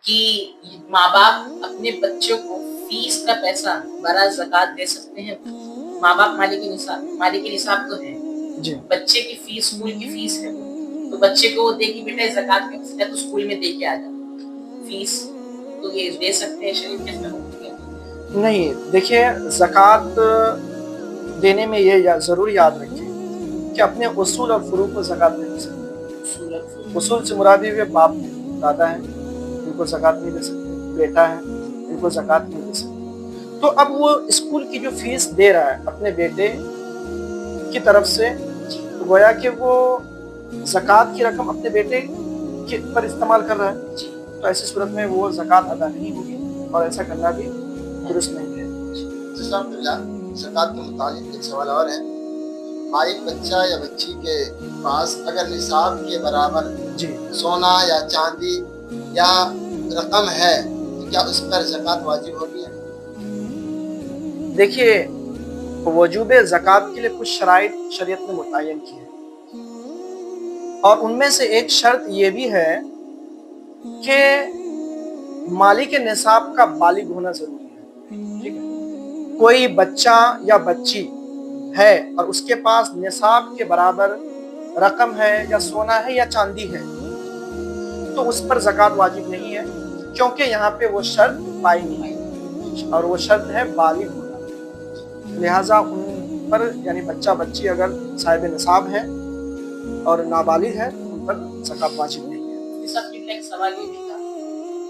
کہ ماں باپ اپنے بچوں کو فیس کا پیسہ برائے زکوٰۃ دے سکتے ہیں؟ ماں باپ مالک نصاب تو ہے، جی بچے کی فیس اسکول کی فیس ہے، تو بچے کو وہ دے کہ بیٹا زکوٰۃ میں ہے تو اسکول میں دے کے آ جا فیس، تو یہ دے سکتے ہیں شریف کے اندر؟ نہیں، دیکھیے زکوٰۃ دینے میں یہ ضرور یاد رکھیں کہ اپنے اصول اور فروع کو زکوٰۃ نہیں دے سکتے۔ اصول سے مراد یہ باپ ہے، دادا ہے، ان کو زکوٰۃ نہیں دے سکتے، بیٹا ہے، ان کو زکوٰۃ نہیں دے سکتے۔ تو اب وہ اسکول کی جو فیس دے رہا ہے اپنے بیٹے کی طرف سے، تو گویا کہ وہ زکوٰۃ کی رقم اپنے بیٹے پر استعمال کر رہا ہے، تو ایسی صورت میں وہ زکوٰۃ ادا نہیں ہوگی اور ایسا کرنا بھی درست نہیں ہے۔ زکوٰۃ کے متعلق ایک سوال اور ہے، مالک بچہ یا بچی کے پاس اگر نصاب کے برابر جی سونا یا چاندی یا رقم ہے تو کیا اس پر زکوٰۃ واجب ہوگی؟ دیکھیے وجوب زکوٰۃ کے لیے کچھ شرائط شریعت نے متعین کی ہے، اور ان میں سے ایک شرط یہ بھی ہے کہ مالک نصاب کا بالغ ہونا ضروری ہے۔ ٹھیک ہے، کوئی بچہ یا بچی ہے اور اس کے پاس نصاب کے برابر رقم ہے یا سونا ہے یا چاندی ہے تو اس پر زکوٰۃ واجب نہیں ہے، کیونکہ یہاں پہ وہ شرط پائی نہیں ہے، اور وہ شرط ہے بالغ ہونا۔ لہٰذا ان پر یعنی بچہ بچی اگر صاحب نصاب ہے اور نابالغ ہے تو ان پر زکوٰۃ واجب نہیں ہے۔ اس سب ایک سوال یہ بھی تھا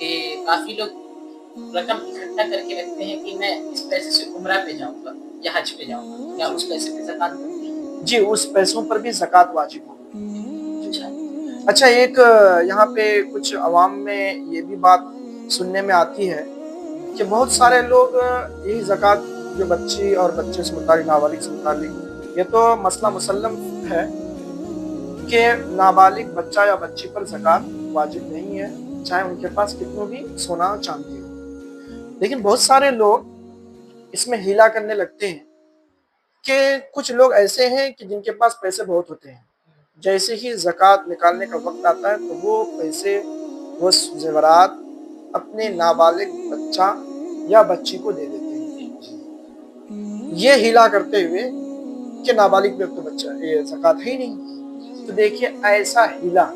کہ کافی لوگ رقم اکٹھا کر کے رکھتے ہیں کہ میں اس پیسے سے عمرہ پہ جاؤں گا یا حج پہ جاؤں گا، کیا اس پیسے پہ زکوٰۃ بنتی ہے؟ جی اس پیسوں پر بھی زکوٰۃ واجب ہوگی۔ اچھا، ایک یہاں پہ کچھ عوام میں یہ بھی بات سننے میں آتی ہے کہ بہت سارے لوگ یہی زکوٰۃ جو بچی اور بچے سے متعلق، نابالغ سے متعلق، یہ تو مسئلہ مسلم ہے کہ نابالغ بچہ یا بچی پر زکوٰۃ واجب نہیں ہے، چاہے ان کے پاس کتنی بھی سونا چاندی ہو۔ لیکن بہت سارے لوگ اس میں ہیلا کرنے لگتے ہیں کہ کچھ لوگ ایسے ہیں کہ جن کے پاس پیسے بہت ہوتے ہیں، جیسے ہی زکوٰۃ نکالنے کا وقت آتا ہے تو وہ پیسے، وہ زیورات اپنے نابالغ بچہ یا بچی کو دے دیتے ہیں، یہ ہیلا کرتے ہوئے کہ نابالغ پہ تو بچہ یہ زکوٰۃ ہے ہی نہیں۔ تو دیکھیے ایسا ہیلا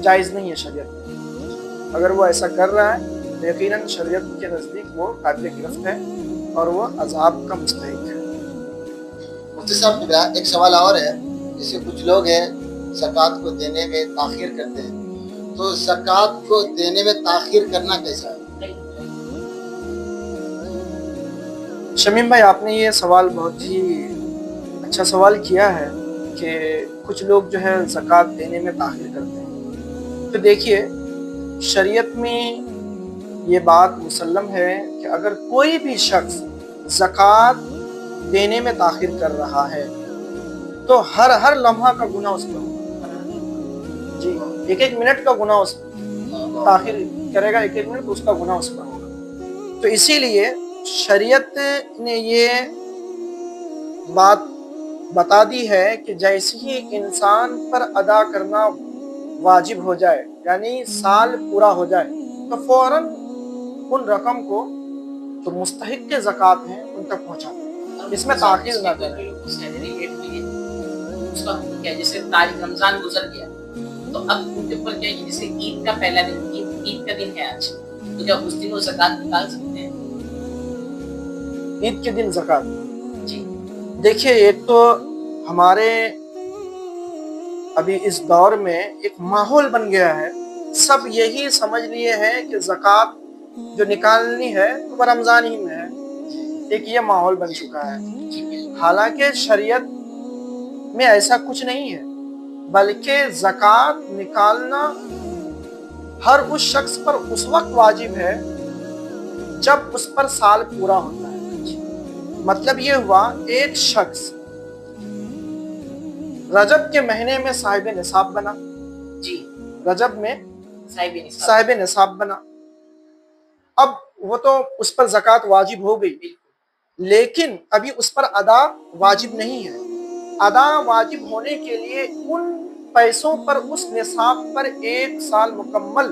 جائز نہیں ہے شریعت میں۔ اگر وہ ایسا کر رہا ہے تو یقیناً شریعت کے نزدیک وہ قابل گرفت ہے اور وہ عذاب کا مستحق ہے۔ مفتی صاحب ایک سوال اور ہے، جیسے کچھ لوگ ہیں زکوٰۃ کو دینے میں تاخیر کرتے ہیں، تو زکوٰۃ کو دینے میں تاخیر کرنا کیسا ہے؟ شمیم بھائی، آپ نے یہ سوال بہت ہی اچھا سوال کیا ہے کہ کچھ لوگ جو ہے زکوٰۃ دینے میں تاخیر کرتے ہیں۔ تو دیکھیے شریعت میں یہ بات مسلم ہے کہ اگر کوئی بھی شخص زکوٰۃ دینے میں تاخیر کر رہا ہے تو ہر لمحہ کا گناہ اس پر ہوگا۔ جی، ایک منٹ کا گناہ اس پر، تاخیر کرے گا ایک منٹ تو اس کا گناہ اس پر ہوگا۔ تو اسی لیے شریعت نے یہ بات بتا دی ہے کہ جیسے ہی انسان پر ادا کرنا واجب ہو جائے، یعنی سال پورا ہو جائے، تو فوراً ان رقم کو جو مستحق کے زکوٰۃ ہیں ان تک پہنچا دیں، اس میں تاخیر نہ کریں۔ جیسے تاریخ رمضان گزر گیا تو اب ان کے اوپر کیا ہے، جیسے عید کا پہلا دن، عید کا دن ہے آج، تو کیا اس دن وہ زکوٰۃ نکال سکتے ہیں؟ عید کے دن زکوٰۃ؟ جی دیکھیے ایک تو ہمارے ابھی اس دور میں ایک ماحول بن گیا ہے، سب یہی سمجھ لیے ہیں کہ زکوٰۃ جو نکالنی ہے وہ رمضان ہی میں ہے، ایک یہ ماحول بن چکا ہے۔ حالانکہ شریعت میں ایسا کچھ نہیں ہے، بلکہ زکوٰۃ نکالنا ہر اس شخص پر اس وقت واجب ہے جب اس پر سال پورا ہوتا ہے۔ مطلب یہ ہوا ایک شخص رجب کے مہینے میں صاحب نصاب بنا، جی رجب میں صاحب نصاب بنا، اب وہ تو اس پر زکوٰۃ واجب ہو گئی، لیکن ابھی اس پر ادا واجب نہیں ہے۔ ادا واجب ہونے کے لیے ان پیسوں پر، اس نصاب پر ایک سال مکمل